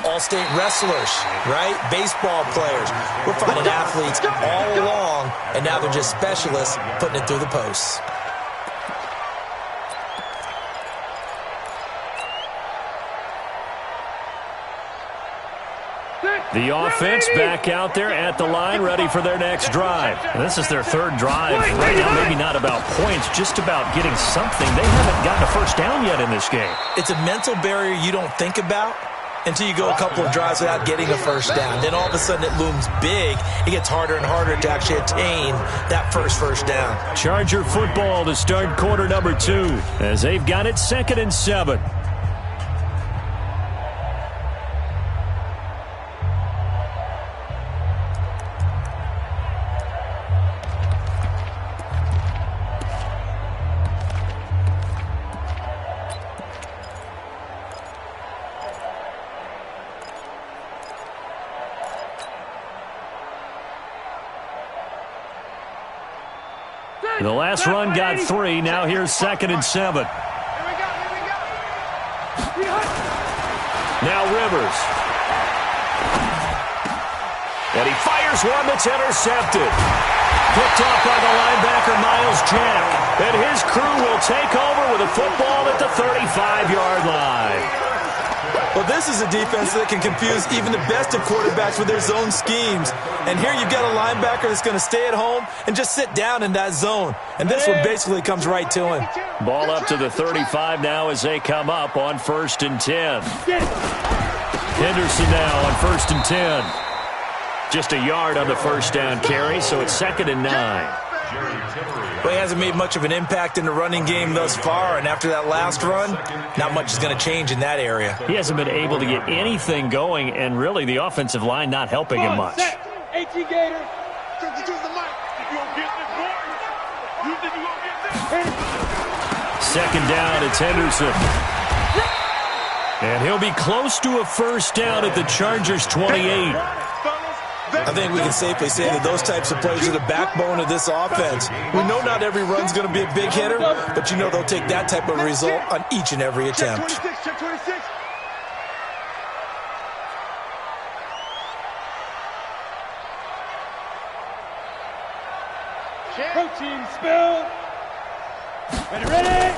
all-state wrestlers, right? Baseball players. We're finding athletes all along, and now they're just specialists putting it through the posts. The offense back out there at the line, ready for their next drive. And this is their third drive. Right now, maybe not about points, just about getting something. They haven't gotten a first down yet in this game. It's a mental barrier you don't think about until you go a couple of drives without getting a first down. Then all of a sudden it looms big. It gets harder and harder to actually attain that first down. Charger football to start quarter number 2 as they've got it 2nd and 7. The last run got 3. Now here's 2nd and 7. Now Rivers. And he fires one that's intercepted. Picked off by the linebacker, Miles Jack. And his crew will take over with a football at the 35-yard line. Well, this is a defense that can confuse even the best of quarterbacks with their zone schemes. And here you've got a linebacker that's going to stay at home and just sit down in that zone. And this one basically comes right to him. Ball up to the 35 now as they come up on 1st and 10. Henderson now on 1st and 10. Just a yard on the first down carry, so it's 2nd and 9. Well, he hasn't made much of an impact in the running game thus far, and after that last run, not much is going to change in that area. He hasn't been able to get anything going, and really the offensive line not helping him much. 18 Gator. Second down, it's Henderson. And he'll be close to a first down at the Chargers' 28. I think we can safely say that those types of plays are the backbone of this offense. We know not every run's going to be a big hitter, but you know they'll take that type of result on each and every attempt. Check 26. Protein spill. Ready.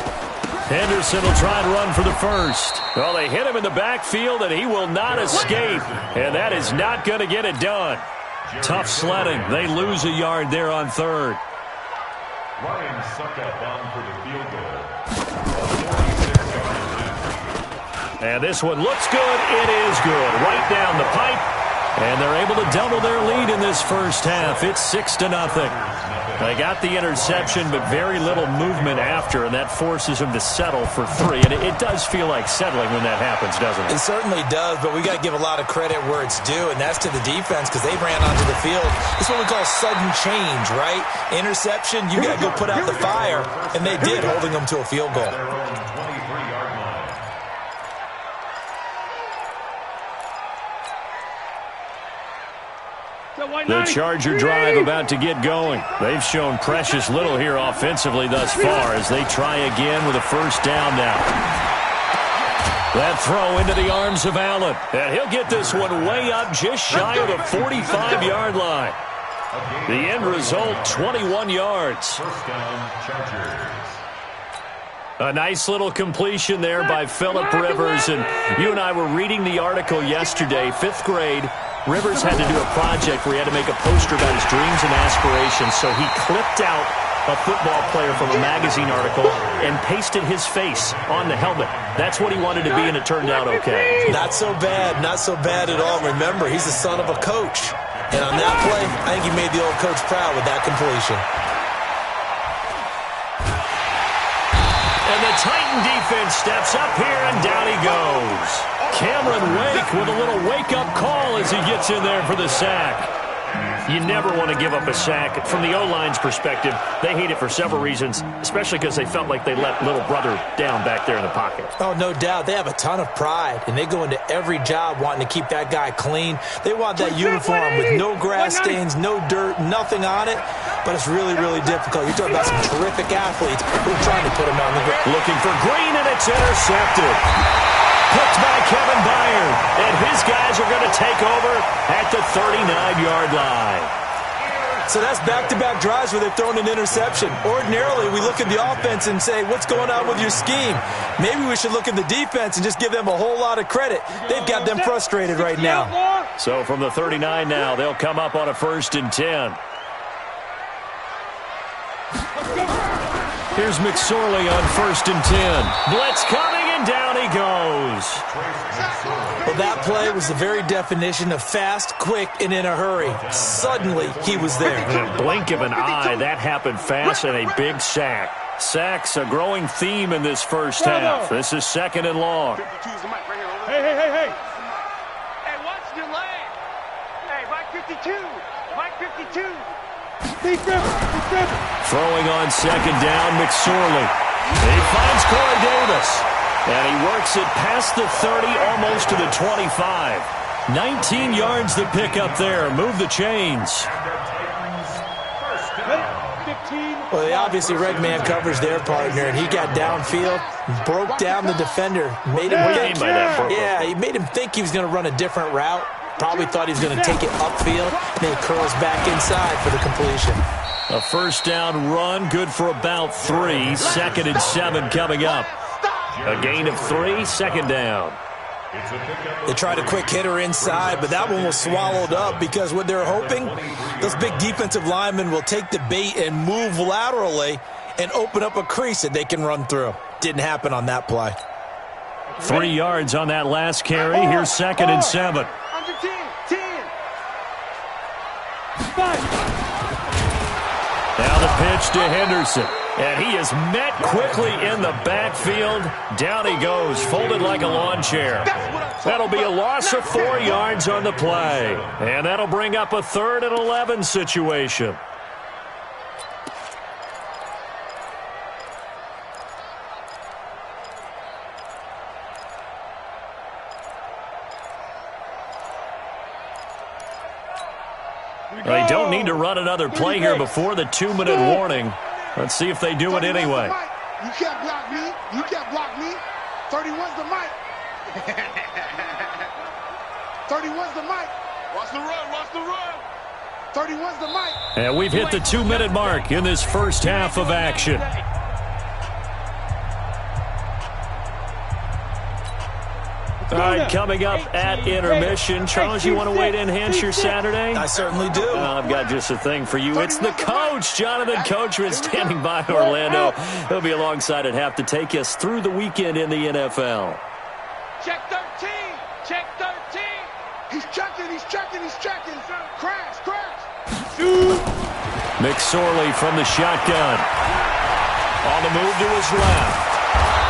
Henderson will try and run for the first. Well, they hit him in the backfield, and he will not escape. And that is not going to get it done. Tough sledding. They lose a yard there on 3rd. Ryan Sucka down for the field goal. And this one looks good. It is good. Right down the pipe. And they're able to double their lead in this first half. It's 6-0. They got the interception, but very little movement after, and that forces them to settle for 3. And it does feel like settling when that happens, doesn't it? It certainly does, but we got to give a lot of credit where it's due, and that's to the defense because they ran onto the field. It's what we call sudden change, right? Interception, you got to go put out the fire, and they did, holding them to a field goal. The Charger drive about to get going. They've shown precious little here offensively thus far as they try again with a first down now. That throw into the arms of Allen. And he'll get this one way up just shy of the 45-yard line. The end result, 21 yards. First down, Chargers. A nice little completion there by Phillip Rivers. And you and I were reading the article yesterday, 5th grade. Rivers had to do a project where he had to make a poster about his dreams and aspirations, so he clipped out a football player from a magazine article and pasted his face on the helmet. That's what he wanted to be, and it turned out okay. Not so bad at all. Remember, he's the son of a coach. And on that play, I think he made the old coach proud with that completion. And the Titan defense steps up here, and down he goes. Cameron Wake with a little wake-up call as he gets in there for the sack. You never want to give up a sack. From the O-line's perspective, they hate it for several reasons, especially because they felt like they let little brother down back there in the pocket. Oh, no doubt. They have a ton of pride, and they go into every job wanting to keep that guy clean. They want that uniform with no grass stains, no dirt, nothing on it, but it's really, really difficult. You're talking about some terrific athletes who are trying to put him on the ground. Looking for Green, and it's intercepted. Picked by Kevin Byard, and his guys take over at the 39-yard line. So that's back-to-back drives where they've thrown an interception. Ordinarily, we look at the offense and say, what's going on with your scheme? Maybe we should look at the defense and just give them a whole lot of credit. They've got them frustrated right now. So from the 39 now, they'll come up on a 1st and 10. Here's McSorley on 1st and 10. Blitz coming, and down he goes. Well, that play was the very definition of fast, quick, and in a hurry. Suddenly, he was there. In a blink of an eye, that happened fast, and a big sack. Sacks a growing theme in this first half. This is 2nd and long. Hey. Hey, watch your lane. Hey, Mike 52. Mike 52. Throwing on 2nd down, McSorley. He finds Corey Davis. And he works it past the 30, almost to the 25. 19 yards to pick up there. Move the chains. Well, they obviously read man coverage their partner, and he got downfield, broke down the defender, made him think. Yeah, he made him think he was going to run a different route. Probably thought he was going to take it upfield, and then he curls back inside for the completion. A 1st down run, good for about 3. 2nd and 7 coming up. A gain of 3, 2nd down. They tried a quick hitter inside, but that one was swallowed up because what they're hoping, those big defensive linemen will take the bait and move laterally and open up a crease that they can run through. Didn't happen on that play. 3 yards on that last carry. Here's 2nd and 7. Under 10. 5. Now the pitch to Henderson. And he is met quickly in the backfield. Down he goes, folded like a lawn chair. That'll be a loss of 4 yards on the play. And that'll bring up a 3rd and 11 situation. They don't need to run another play here before the 2-minute warning. Let's see if they do it anyway. You can't block me. You can't block me. 31's the mic. 31's the mic. Watch the run. Watch the run. 31's the mic. And we've hit the 2-minute mark in this first half of action. All right, coming up at intermission. Charles, you want to wait and enhance your Saturday? I certainly do. I've got just a thing for you. It's the coach, Jonathan Coachman, standing by in Orlando. He'll be alongside at half to take us through the weekend in the NFL. Check 13. Check 13. He's checking. Crash. McSorley from the shotgun. On the move to his left.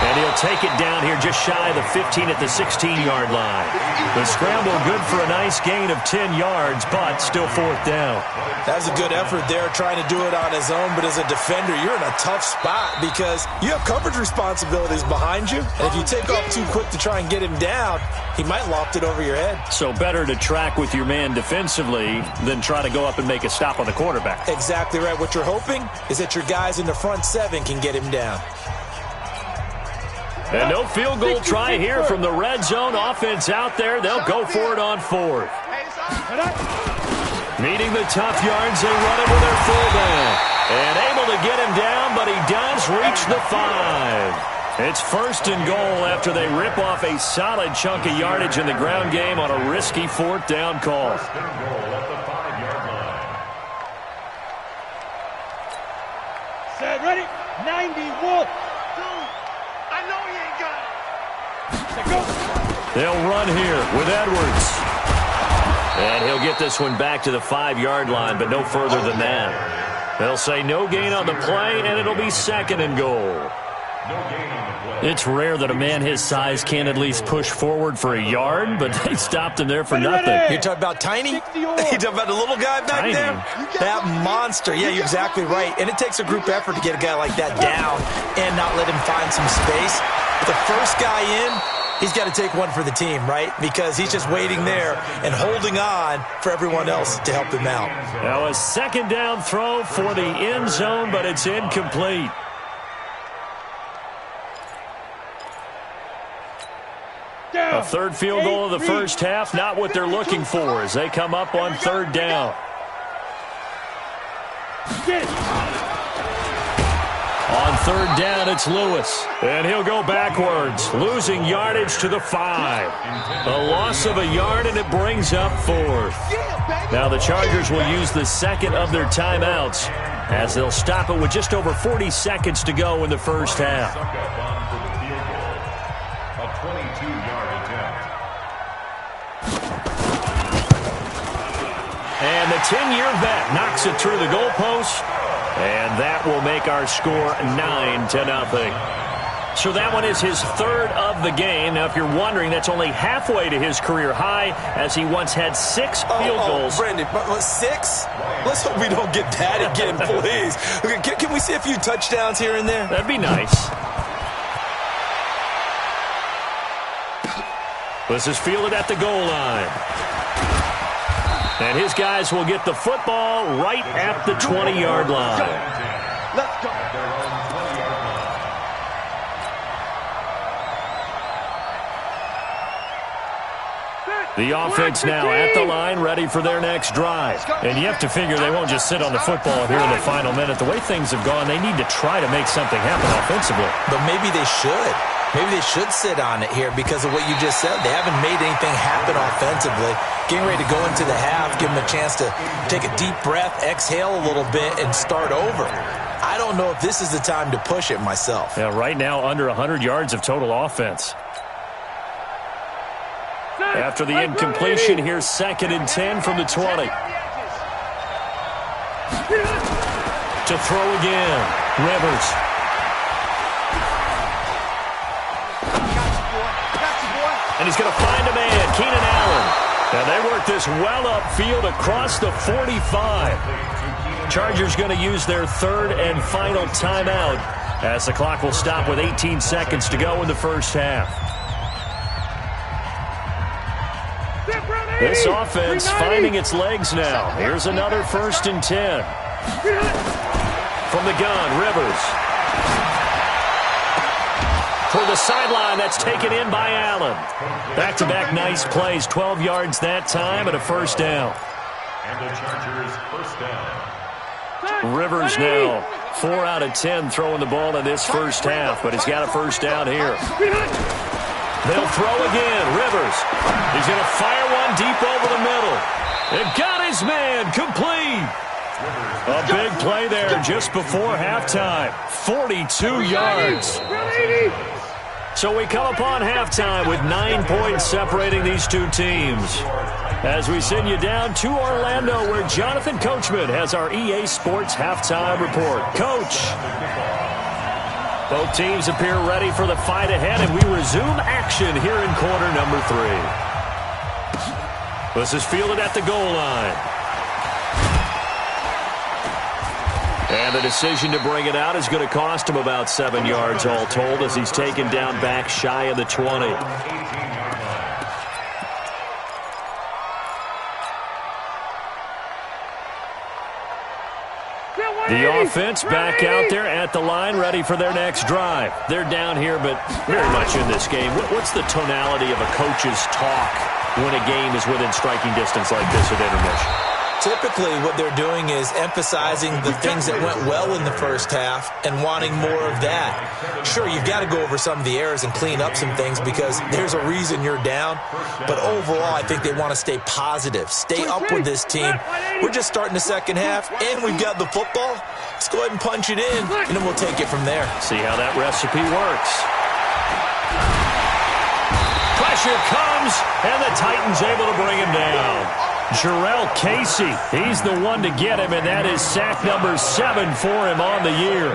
And he'll take it down here just shy of the 15 at the 16-yard line. The scramble good for a nice gain of 10 yards, but still 4th down. That was a good effort there trying to do it on his own, but as a defender, you're in a tough spot because you have coverage responsibilities behind you. And if you take off too quick to try and get him down, he might loft it over your head. So better to track with your man defensively than try to go up and make a stop on the quarterback. Exactly right. What you're hoping is that your guys in the front 7 can get him down. And no field goal try here from the red zone. Offense out there. They'll go for it on 4th. Needing the tough yards, they run it with their fullback. And able to get him down, but he does reach the 5. It's 1st and goal after they rip off a solid chunk of yardage in the ground game on a risky 4th down call. Set, ready? 91. They'll run here with Edwards. And he'll get this one back to the 5-yard line, but no further than that. They'll say no gain on the play, and it'll be 2nd and goal. It's rare that a man his size can't at least push forward for a yard, but they stopped him there for nothing. You're talking about Tiny? You're talking about the little guy back Tiny. there? That monster. Yeah, you're exactly right. And it takes a group effort to get a guy like that down and not let him find some space. But the first guy in, he's got to take one for the team, right? Because he's just waiting there and holding on for everyone else to help him out. Now a 2nd down throw for the end zone, but it's incomplete. A A third field goal of the first half, not what they're looking for as they come up on third down. On third down, it's Lewis. And he'll go backwards, losing yardage to the 5. A loss of a yard, and it brings up fourth. Now the Chargers will use the second of their timeouts as they'll stop it with just over 40 seconds to go in the first half. A 22-yard attempt. And the 10-year vet knocks it through the goalpost. And that will make our score 9-0. So that one is his third of the game. Now, if you're wondering, that's only halfway to his career high, as he once had 6 field goals. Brandon, 6? Let's hope we don't get that again, please. Can we see a few touchdowns here and there? That'd be nice. This is fielded at the goal line. And his guys will get the football right at the 20-yard line. Let's go. The offense now at the line, ready for their next drive. And you have to figure they won't just sit on the football here in the final minute. The way things have gone, they need to try to make something happen offensively. But maybe they should. Maybe they should sit on it here because of what you just said. They haven't made anything happen offensively. Getting ready to go into the half, give them a chance to take a deep breath, exhale a little bit, and start over. I don't know if this is the time to push it myself. Yeah, right now under 100 yards of total offense. After the incompletion, here's 2nd and 10 from the 20. To throw again, Rivers. And he's going to find a man, Keenan Allen. And they work this well upfield across the 45. Chargers going to use their third and final timeout as the clock will stop with 18 seconds to go in the first half. This offense finding its legs now. Here's another 1st and 10. From the gun, Rivers. For the sideline, that's taken in by Allen. Back-to-back nice plays, 12 yards that time and a first down. And the Chargers first down. Rivers now 4 out of 10 throwing the ball in this first half, but he's got a first down here. They'll throw again. Rivers. He's going to fire one deep over the middle. It got his man complete. A big play there just before halftime. 42 yards. So we come upon halftime with 9 points separating these two teams. As we send you down to Orlando, where Jonathan Coachman has our EA Sports halftime report. Coach. Both teams appear ready for the fight ahead, and we resume action here in quarter number 3. This is fielded at the goal line. And the decision to bring it out is going to cost him about 7 yards all told as he's taken down back shy of the 20. The offense back out there at the line, ready for their next drive. They're down here, but very much in this game. What's the tonality of a coach's talk when a game is within striking distance like this at intermission? Typically, what they're doing is emphasizing the things that went well in the first half and wanting more of that. Sure, you've got to go over some of the errors and clean up some things because there's a reason you're down. But overall, I think they want to stay positive, stay up with this team. We're just starting the second half, and we've got the football. Let's go ahead and punch it in, and then we'll take it from there. See how that recipe works. Pressure comes, and the Titans able to bring him down. Jarrell Casey, he's the one to get him, and that is sack number 7 for him on the year.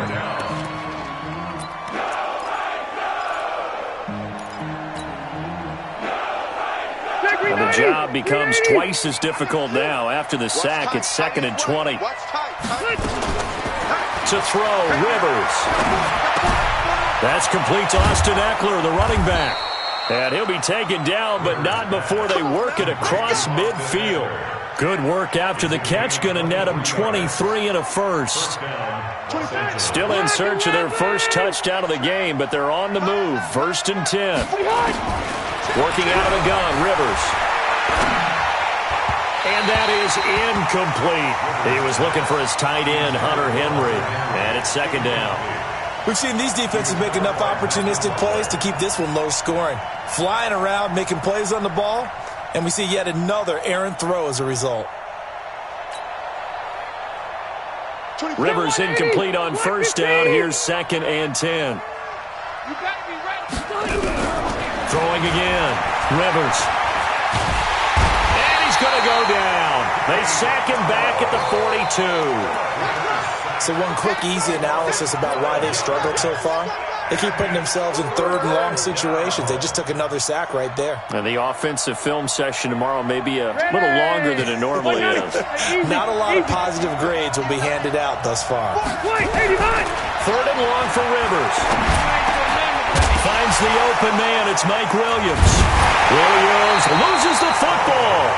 And the job becomes twice as difficult now. After the sack, it's 2nd and 20. To throw, Rivers. That's complete to Austin Eckler, the running back. And he'll be taken down, but not before they work it across midfield. Good work after the catch. Going to net them 23 and a first. Still in search of their first touchdown of the game, but they're on the move. 1st and 10. Working out of the gun, Rivers. And that is incomplete. He was looking for his tight end, Hunter Henry. And it's second down. We've seen these defenses make enough opportunistic plays to keep this one low scoring. Flying around, making plays on the ball, and we see yet another errant throw as a result. Rivers incomplete on first down. Here's 2nd and 10. You gotta be ready. Throwing again. Rivers. And he's going to go down. They sack him back at the 42. So one quick, easy analysis about why they've struggled so far. They keep putting themselves in 3rd and long situations. They just took another sack right there. And the offensive film session tomorrow may be a little longer than it normally is. Not a lot of positive grades will be handed out thus far. 3rd and long for Rivers. Finds the open man. It's Mike Williams. Williams loses the football.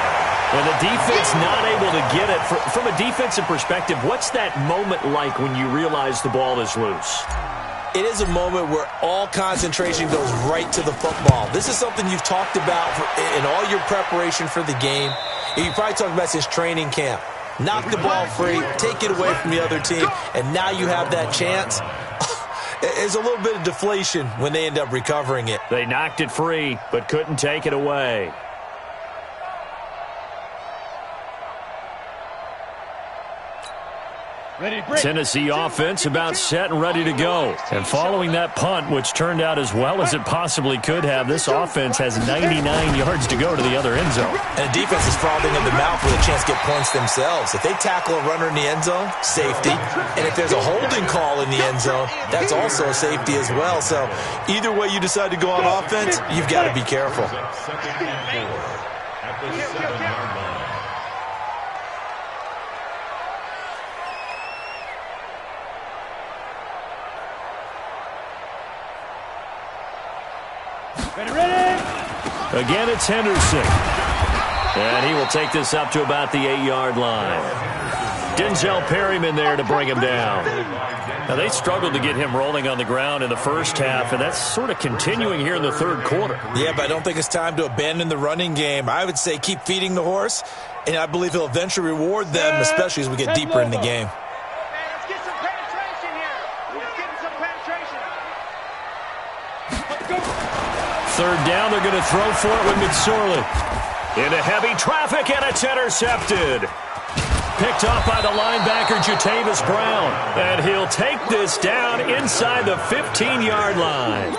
And the defense not able to get it. From a defensive perspective, what's that moment like when you realize the ball is loose? It is a moment where all concentration goes right to the football. This is something you've talked about in all your preparation for the game. You probably talked about since training camp. Knock the ball free, take it away from the other team, and now you have that chance. There's a little bit of deflation when they end up recovering it. They knocked it free, but couldn't take it away. Tennessee offense about set and ready to go. And following that punt, which turned out as well as it possibly could have, this offense has 99 yards to go to the other end zone. And the defense is frothing at the mouth with a chance to get points themselves. If they tackle a runner in the end zone, safety. And if there's a holding call in the end zone, that's also a safety as well. So either way you decide to go on offense, you've got to be careful. At the 7-yard line. Again, it's Henderson. And he will take this up to about the 8-yard line. Denzel Perryman there to bring him down. Now, they struggled to get him rolling on the ground in the first half, and that's sort of continuing here in the 3rd quarter. Yeah, but I don't think it's time to abandon the running game. I would say keep feeding the horse, and I believe he'll eventually reward them, especially as we get deeper in the game. Let's get some penetration here. Let's get some penetration. Let's go. 3rd down, they're going to throw for it with McSorley. Into heavy traffic, and it's intercepted. Picked off by the linebacker, Jatavis Brown. And he'll take this down inside the 15-yard line.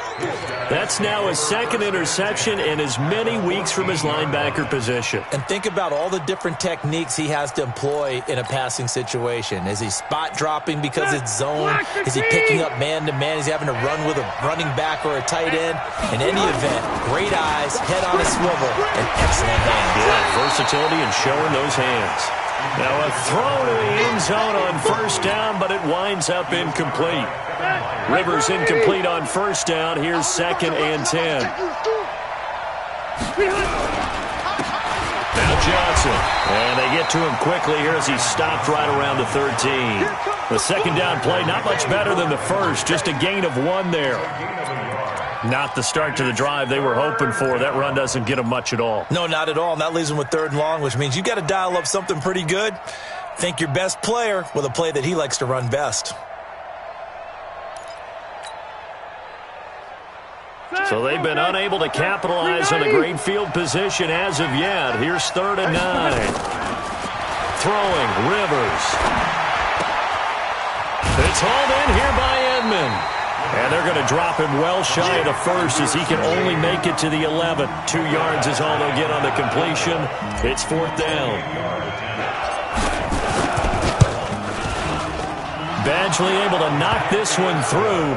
That's now his 2nd interception in as many weeks from his linebacker position. And think about all the different techniques he has to employ in a passing situation. Is he spot dropping because it's zone? Is he picking up man-to-man? Is he having to run with a running back or a tight end? In any event, great eyes, head on a swivel, and excellent hands. Yeah, versatility and showing those hands. Now a throw to the end zone on 1st down, but it winds up incomplete. Rivers incomplete on 1st down. Here's 2nd and 10. Now Johnson. And they get to him quickly here as he's stopped right around the 13. The 2nd down play, not much better than the first. Just a gain of 1 there. Not the start to the drive they were hoping for. That run doesn't get them much at all. No, not at all. And that leaves them with 3rd and long, which means you got to dial up something pretty good. Think your best player with a play that he likes to run best. So they've been unable to capitalize on a great field position as of yet. Here's 3rd and 9. Throwing, Rivers. It's hauled in here by Edmond. And they're going to drop him well shy of the 1st as he can only make it to the 11. 2 yards is all they'll get on the completion. It's 4th down. Badgley able to knock this one through.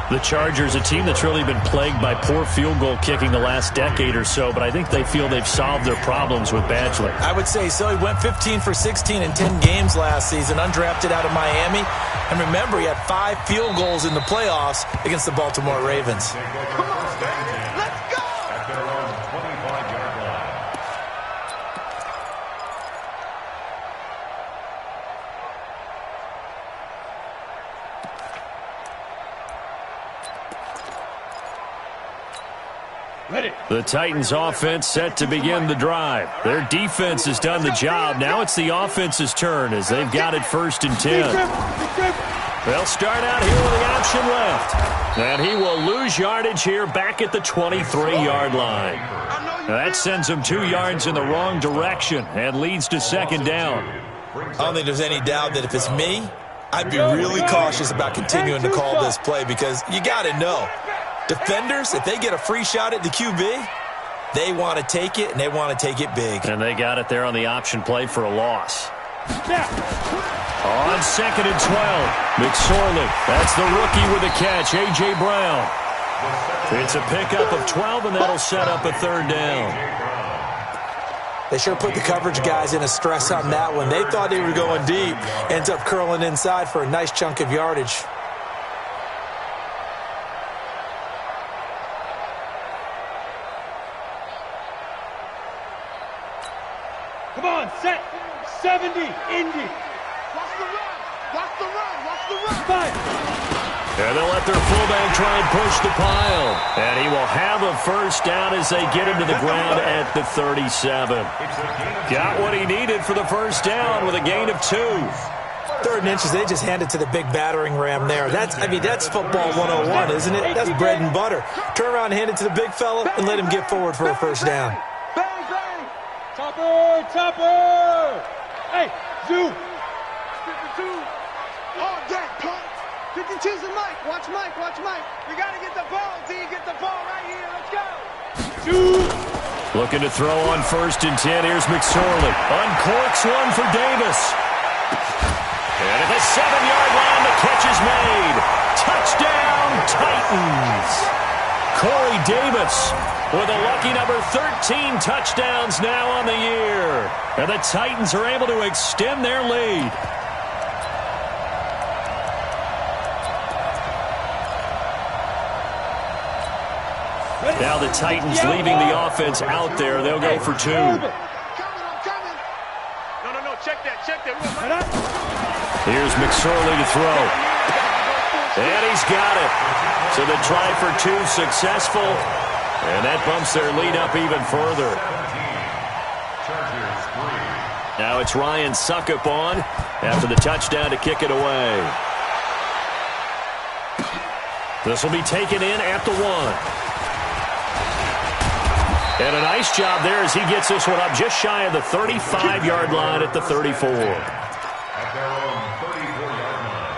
The Chargers, a team that's really been plagued by poor field goal kicking the last decade or so, but I think they feel they've solved their problems with Badgley. I would say so. He went 15 for 16 in 10 games last season, undrafted out of Miami. And remember, he had 5 field goals in the playoffs against the Baltimore Ravens. Come on, let's go. At their own 25-yard line. Ready. The Titans offense set to begin the drive. Their defense has done the job. Now it's the offense's turn as they've got it 1st and 10. They'll start out here with the option left. And he will lose yardage here back at the 23-yard line. Now that sends him 2 yards in the wrong direction and leads to 2nd down. I don't think there's any doubt that if it's me, I'd be really cautious about continuing to call this play because you got to know. Defenders, if they get a free shot at the QB, they want to take it, and they want to take it big. And they got it there on the option play for a loss. On 2nd and 12, McSorley. That's the rookie with the catch, A.J. Brown. It's a pickup of 12, and that'll set up a 3rd down. They sure put the coverage guys in a stress on that one. They thought they were going deep. Ends up curling inside for a nice chunk of yardage. Come on, set. 70, Indy. Watch the run. Watch the run. Watch the run. 5. And they'll let their fullback try and push the pile. And he will have a 1st down as they get him to the ground at the 37. Got what he needed for the 1st down with a gain of 2. 3rd and inches, they just handed to the big battering ram there. That's football 101, isn't it? That's bread and butter. Turn around and hand it to the big fella and let him get forward for a 1st down. Bang, bang. Topper, topper. Hey, Zoo. 52. All day, punk. 52's a Mike. Watch Mike, watch Mike. We got to get the ball. D, get the ball right here. Let's go. Zoo. Looking to throw on 1st and 10. Here's McSorley. Uncorks one for Davis. And at the 7-yard line, the catch is made. Touchdown, Titans. Corey Davis with a lucky number 13 touchdowns now on the year. And the Titans are able to extend their lead. Now the Titans leaving the offense out there. They'll go for 2. I'm coming. No, check that. Here's McSorley to throw. And he's got it. So the try for 2 successful. And that bumps their lead up even further. Now it's Ryan Suckup on after the touchdown to kick it away. This will be taken in at the 1. And a nice job there as he gets this one up just shy of the 35-yard line at the 34. At their own 34-yard line.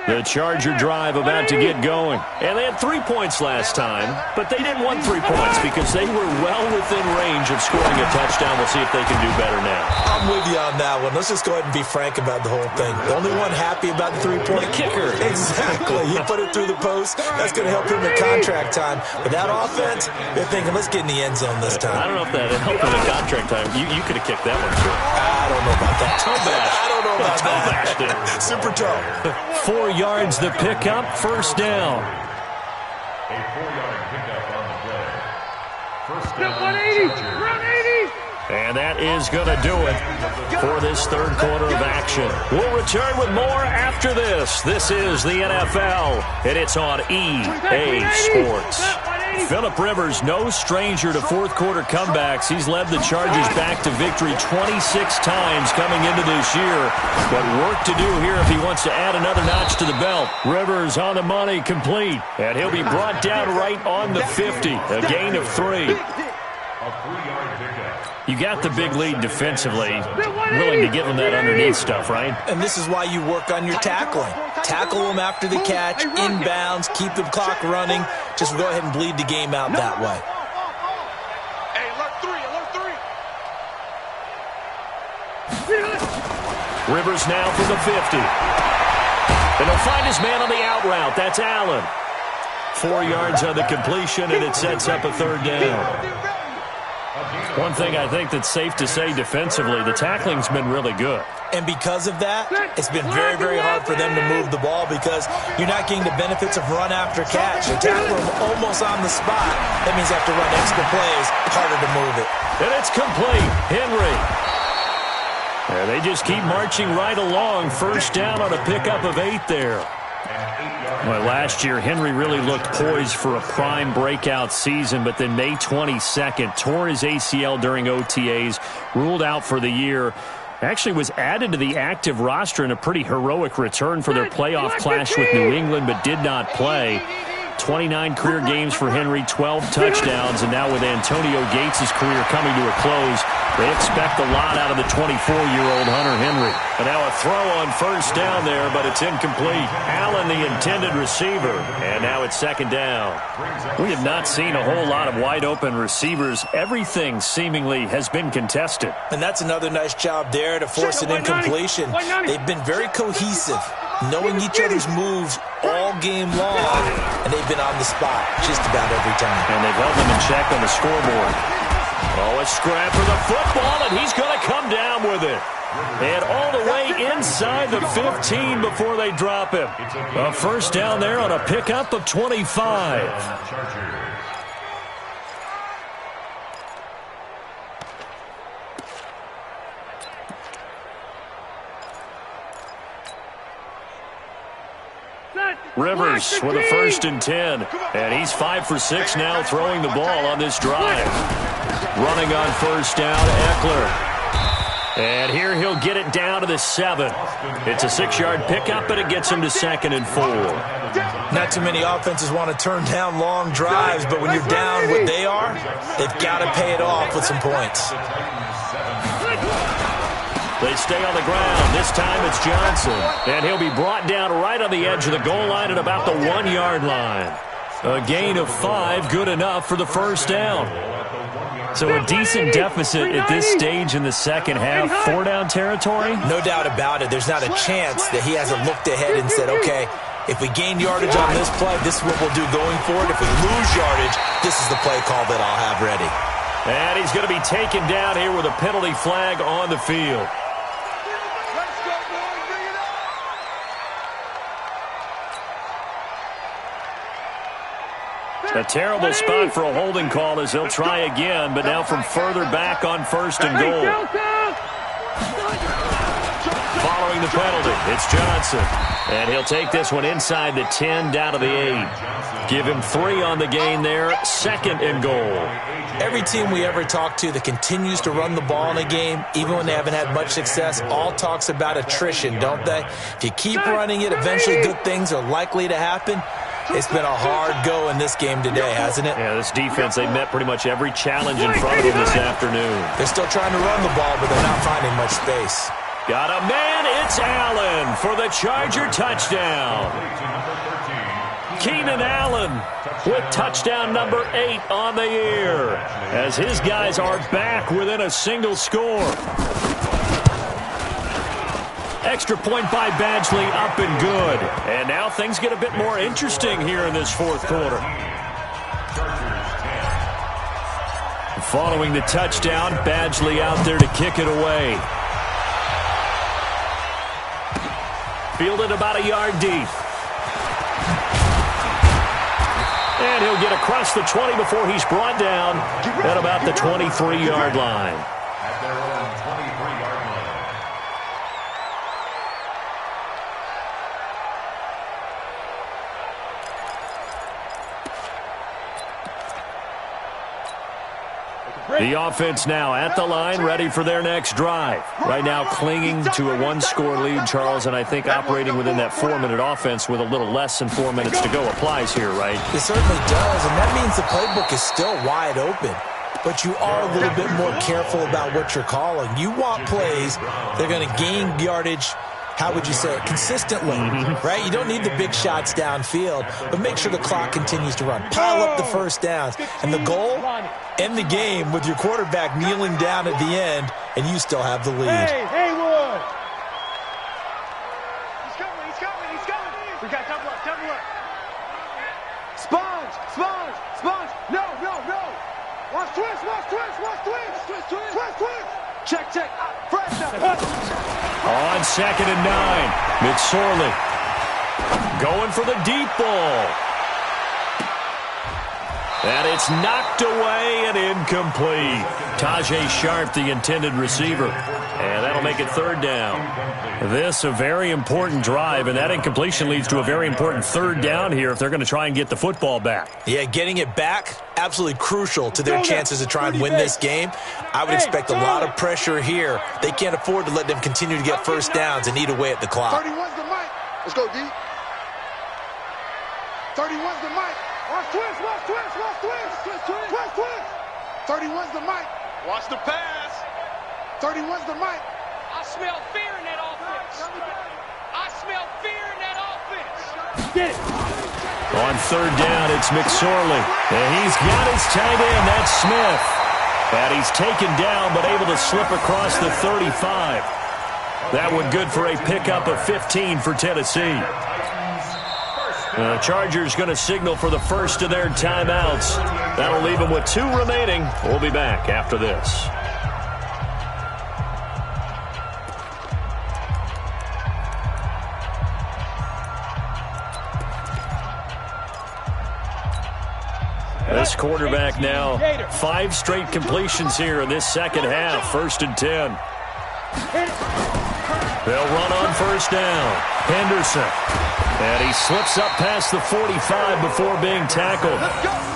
The Charger drive about to get going. And they had 3 points last time, but they didn't want 3 points because they were well within range of scoring a touchdown. We'll see if they can do better now. I'm with you on that one. Let's just go ahead and be frank about the whole thing. The only one happy about the 3-point kicker. Exactly. He put it through the post. That's going to help him in contract time. But that offense, they're thinking, let's get in the end zone this time. I don't know if that helped in the contract time. You could have kicked that one, too. I don't know about that. Toe bash. I don't know about Toe that. bashed it. Super toe. 4 yards the pickup, 1st down. A 4-yard pickup on the play. 1st down. 180. Chargers. Run 80. And that is going to do it for this 3rd quarter of action. We'll return with more after this. This is the NFL, and it's on EA Sports. Phillip Rivers, no stranger to 4th quarter comebacks. He's led the Chargers back to victory 26 times coming into this year. But work to do here if he wants to add another notch to the belt. Rivers on the money, complete. And he'll be brought down right on the 50. A gain of 3. A 3-yard pickup. You got the big lead defensively. Willing to give him that underneath stuff, right? And this is why you work on your tackling. Tackle them after the catch, inbounds, keep the clock running. Just go ahead and bleed the game out that way. Hey, alert 3. Rivers now from the 50. And he'll find his man on the out route. That's Allen. 4 yards on the completion, and it sets up a 3rd down. One thing I think that's safe to say defensively, the tackling's been really good. And because of that, it's been very, very hard for them to move the ball because you're not getting the benefits of run after catch. You tackle them almost on the spot. That means you have to run extra plays, harder to move it. And it's complete. Henry. They just keep marching right along. First down on a pickup of 8 there. Well, last year, Henry really looked poised for a prime breakout season, but then May 22nd, tore his ACL during OTAs, ruled out for the year. Actually was added to the active roster in a pretty heroic return for their playoff clash with New England, but did not play. 29 career games for Henry, 12 touchdowns, and now with Antonio Gates' career coming to a close, they expect a lot out of the 24-year-old Hunter Henry. And now a throw on first down there, but it's incomplete. Allen, the intended receiver, and now it's second down. We have not seen a whole lot of wide-open receivers. Everything seemingly has been contested. And that's another nice job there to force an incompletion. They've been very cohesive, knowing each other's moves all game long, and they've been on the spot just about every time. And they've held them in check on the scoreboard. Oh, a scrap for the football, and he's going to come down with it. And all the way inside the 15 before they drop him. A first down there on a pickup of 25. Rivers with a 1st and 10. And he's 5 for 6 now throwing the ball on this drive. Running on first down, Eckler. And here he'll get it down to the 7. It's a 6-yard pickup, but it gets him to 2nd and 4. Not too many offenses want to turn down long drives, but when you're down what they are, they've got to pay it off with some points. They stay on the ground. This time it's Johnson. And he'll be brought down right on the edge of the goal line at about the 1-yard line. A gain of 5, good enough for the first down. So a decent deficit at this stage in the second half. 4-down territory? No doubt about it. There's not a chance that he hasn't looked ahead and said, okay, if we gain yardage on this play, this is what we'll do going forward. If we lose yardage, this is the play call that I'll have ready. And he's going to be taken down here with a penalty flag on the field. A terrible spot for a holding call as they'll try again, but now from further back on 1st and goal. Following the penalty, it's Johnson. And he'll take this one inside the 10 down to the 8. Give him 3 on the gain there, 2nd and goal. Every team we ever talk to that continues to run the ball in a game, even when they haven't had much success, all talks about attrition, don't they? If you keep running it, eventually good things are likely to happen. It's been a hard go in this game today, hasn't it? Yeah, this defense, they met pretty much every challenge in front of them this afternoon. They're still trying to run the ball, but they're not finding much space. Got a man, it's Allen for the Charger touchdown. Keenan Allen with touchdown number 8 on the year as his guys are back within a single score. Extra point by Badgley, up and good. And now things get a bit more interesting here in this 4th quarter. Following the touchdown, Badgley out there to kick it away. Fielded about a yard deep. And he'll get across the 20 before he's brought down at about the 23-yard line. At their own 23-yard line. The offense now at the line, ready for their next drive. Right now clinging to a 1-score lead, Charles, and I think operating within that 4-minute offense with a little less than 4 minutes to go applies here, right? It certainly does, and that means the playbook is still wide open. But you are a little bit more careful about what you're calling. You want plays that are going to gain yardage, how would you say it, consistently, right? You don't need the big shots downfield, but make sure the clock continues to run. Pile up the first downs. And the goal, end the game with your quarterback kneeling down at the end, and you still have the lead. Hey, Haywood! He's coming. We got double up. Sponge. No. Watch twist. Check. Fresh up. On 2nd and 9, McSorley going for the deep ball. And it's knocked away and incomplete. Tajay Sharp, the intended receiver. And that'll make it third down. This a very important drive, and that incompletion leads to a very important third down here if they're going to try and get the football back. Yeah, getting it back, absolutely crucial to their chances to try and win this game. I would expect a lot of pressure here. They can't afford to let them continue to get first downs and eat away at the clock. 31's the mic. Let's go, D. 31's the mic. Watch twist, watch twist, watch twist. Twist, twist. 31's the mic. Watch the pass. 31's the mic. I smell fear in that offense. I smell fear in that offense. Get it. On third down, it's McSorley. And he's got his tight end. That's Smith. And he's taken down but able to slip across the 35. That one good for a pickup of 15 for Tennessee. The Chargers going to signal for the first of their timeouts. That'll leave them with 2 remaining. We'll be back after this. This quarterback now, 5 straight completions here in this second half. First and 10. They'll run on first down. Henderson. And he slips up past the 45 before being tackled.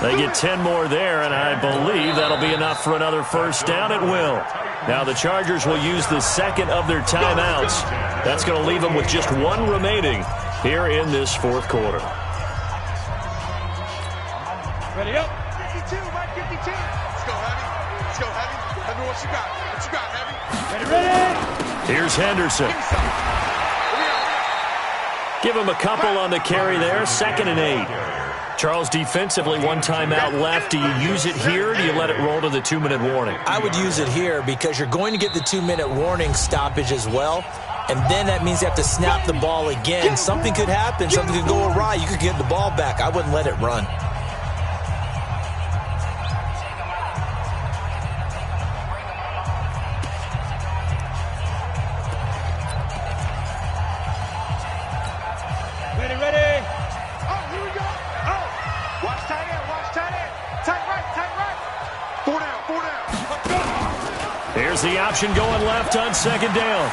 They get 10 more there, and I believe that'll be enough for another first down. It will. Now the Chargers will use the second of their timeouts. That's going to leave them with just 1 remaining here in this fourth quarter. Ready up. 52, right 52. Let's go, Heavy. Let's go, Heavy. Heavy, what you got? What you got, Heavy? Ready. Here's Henderson. Give him a couple on the carry there. 2nd and 8. Charles, defensively, 1 timeout left. Do you use it here, or do you let it roll to the 2-minute warning? I would use it here because you're going to get the 2-minute warning stoppage as well. And then that means you have to snap the ball again. Something could happen. Something could go awry. You could get the ball back. I wouldn't let it run. Here's the option going left on 2nd down.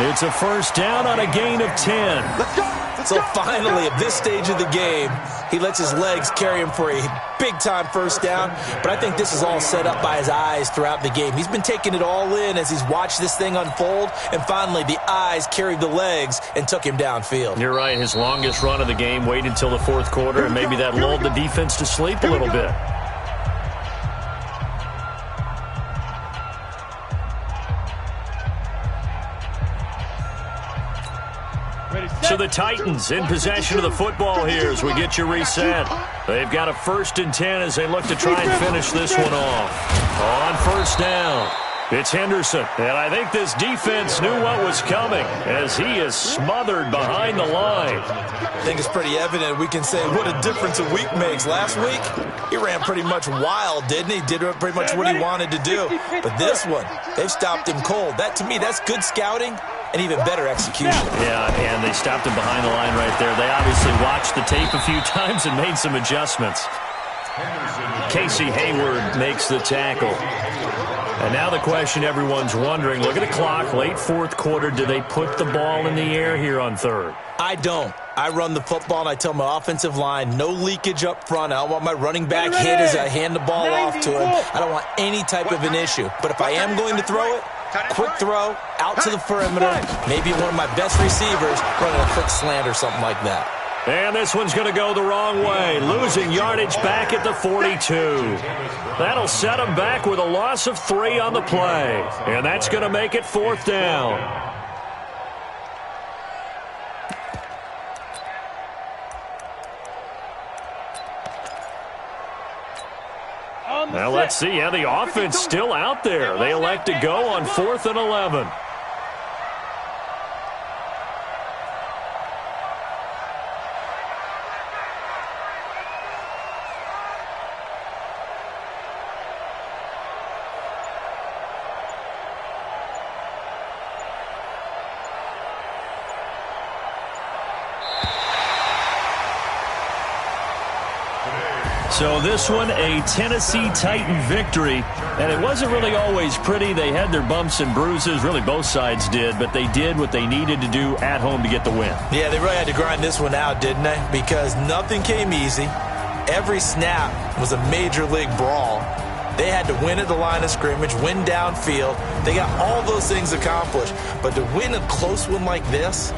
It's a first down on a gain of 10. So finally, at this stage of the game, he lets his legs carry him for a big-time first down. But I think this is all set up by his eyes throughout the game. He's been taking it all in as he's watched this thing unfold. And finally, the eyes carried the legs and took him downfield. You're right. His longest run of the game waited until the fourth quarter, and maybe that lulled the defense to sleep a little bit. So the Titans in possession of the football here as we get you reset. They've got a 1st and 10 as they look to try and finish this one off. On first down, it's Henderson. And I think this defense knew what was coming as he is smothered behind the line. I think it's pretty evident. We can say what a difference a week makes. Last week, he ran pretty much wild, didn't he? Did pretty much what he wanted to do. But this one, they've stopped him cold. That, to me, that's good scouting. And even better execution. Yeah, and they stopped him behind the line right there. They obviously watched the tape a few times and made some adjustments. Casey Hayward makes the tackle. And now the question everyone's wondering, look at the clock, late fourth quarter, do they put the ball in the air here on third? I don't. I run the football, and I tell my offensive line, no leakage up front. I don't want my running back hit as I hand the ball off to him. I don't want any type of an issue. But if I am going to throw it, quick throw, out to the perimeter, maybe one of my best receivers running a quick slant or something like that. And this one's going to go the wrong way, losing yardage back at the 42. That'll set them back with a loss of 3 on the play. And that's going to make it 4th down. Now let's see. Yeah, the offense still out there. They elect to go on 4th and 11. So this one, a Tennessee Titan victory. And it wasn't really always pretty. They had their bumps and bruises. Really, both sides did. But they did what they needed to do at home to get the win. Yeah, they really had to grind this one out, didn't they? Because nothing came easy. Every snap was a major league brawl. They had to win at the line of scrimmage, win downfield. They got all those things accomplished. But to win a close one like this,